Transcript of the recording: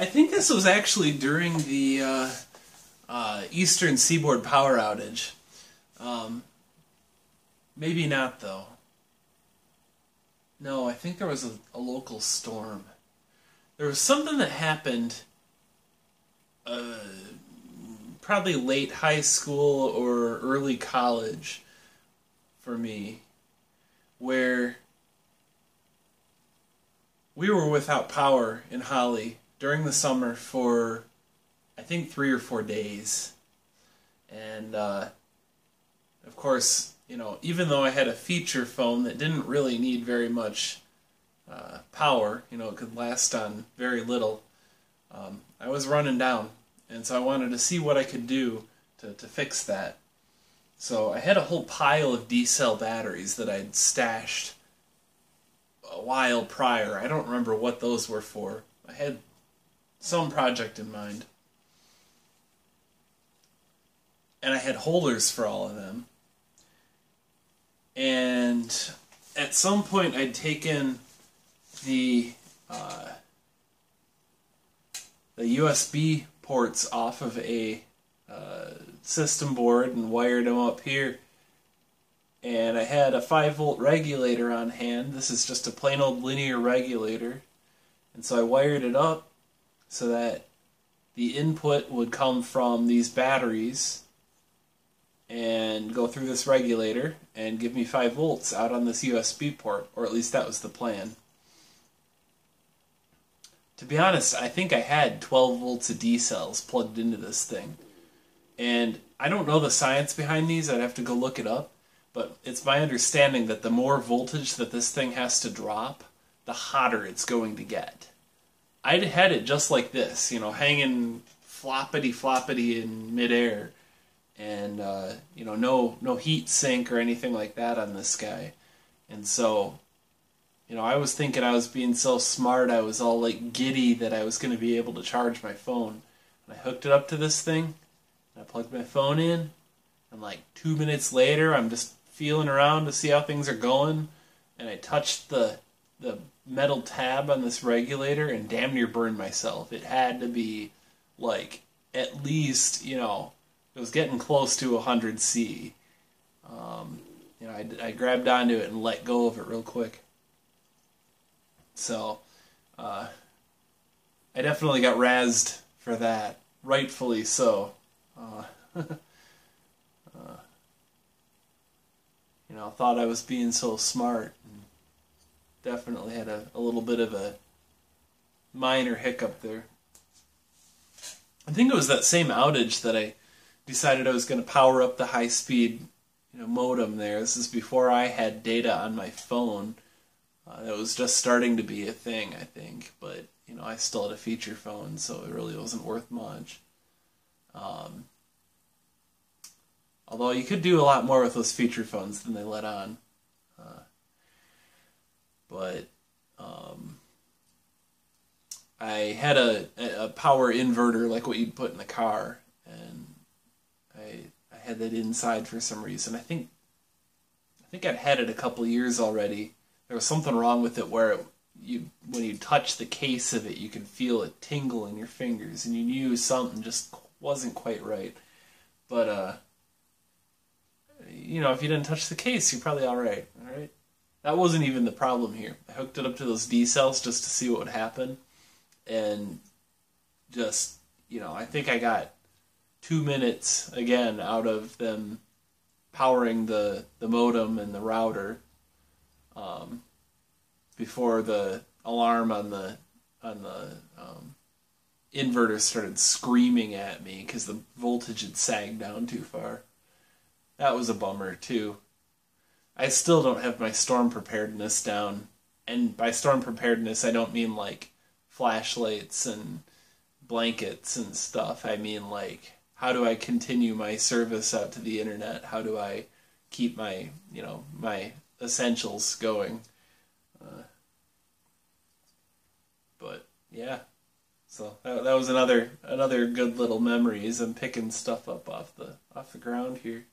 I think this was actually during the Eastern Seaboard power outage. Maybe not, though. No, I think there was a local storm. There was something that happened probably late high school or early college for me, where we were without power in Holly during the summer for, I think, 3 or 4 days. And, of course, you know, even though I had a feature phone that didn't really need very much power, you know, it could last on very little, I was running down. And so I wanted to see what I could do to fix that. So I had a whole pile of D-cell batteries that I'd stashed a while prior. I don't remember what those were for. I had some project in mind. And I had holders for all of them. And at some point I'd taken the USB ports off of a system board and wired them up here. And I had a 5-volt regulator on hand. This is just a plain old linear regulator. And so I wired it up so that the input would come from these batteries and go through this regulator and give me 5 volts out on this USB port, or at least that was the plan. To be honest, I think I had 12 volts of D-cells plugged into this thing. And I don't know the science behind these, I'd have to go look it up, but it's my understanding that the more voltage that this thing has to drop, the hotter it's going to get. I'd had it just like this, you know, hanging floppity in midair, and you know, no heat sink or anything like that on this guy. And so, you know, I was thinking I was being so smart, I was all like giddy that I was going to be able to charge my phone. And I hooked it up to this thing, and I plugged my phone in, and like 2 minutes later, I'm just feeling around to see how things are going, and I touched the metal tab on this regulator and damn near burned myself. It had to be like at least, you know, it was getting close to 100 C. You know, I grabbed onto it and let go of it real quick. So, I definitely got razzed for that, rightfully so. You know, thought I was being so smart, and definitely had a little bit of a minor hiccup there. I think it was that same outage that I decided I was going to power up the high-speed, you know, modem there. This is before I had data on my phone. That was just starting to be a thing, I think, but, you know, I still had a feature phone, so it really wasn't worth much. Although you could do a lot more with those feature phones than they let on. I had a power inverter like what you'd put in the car, and I had that inside for some reason. I think I'd had it a couple years already. There was something wrong with it where when you touch the case of it, you could feel it tingle in your fingers, and you knew something just wasn't quite right. But you know, if you didn't touch the case, you're probably all right. That wasn't even the problem here. I hooked it up to those D-cells just to see what would happen, and just, you know, I think I got 2 minutes again out of them powering the modem and the router before the alarm on the inverter started screaming at me because the voltage had sagged down too far. That was a bummer too. I still don't have my storm preparedness down, and by storm preparedness I don't mean like flashlights and blankets and stuff. I mean like, how do I continue my service out to the internet? How do I keep my, you know, my essentials going? But yeah, so that was another good little memory as I'm picking stuff up off the ground here.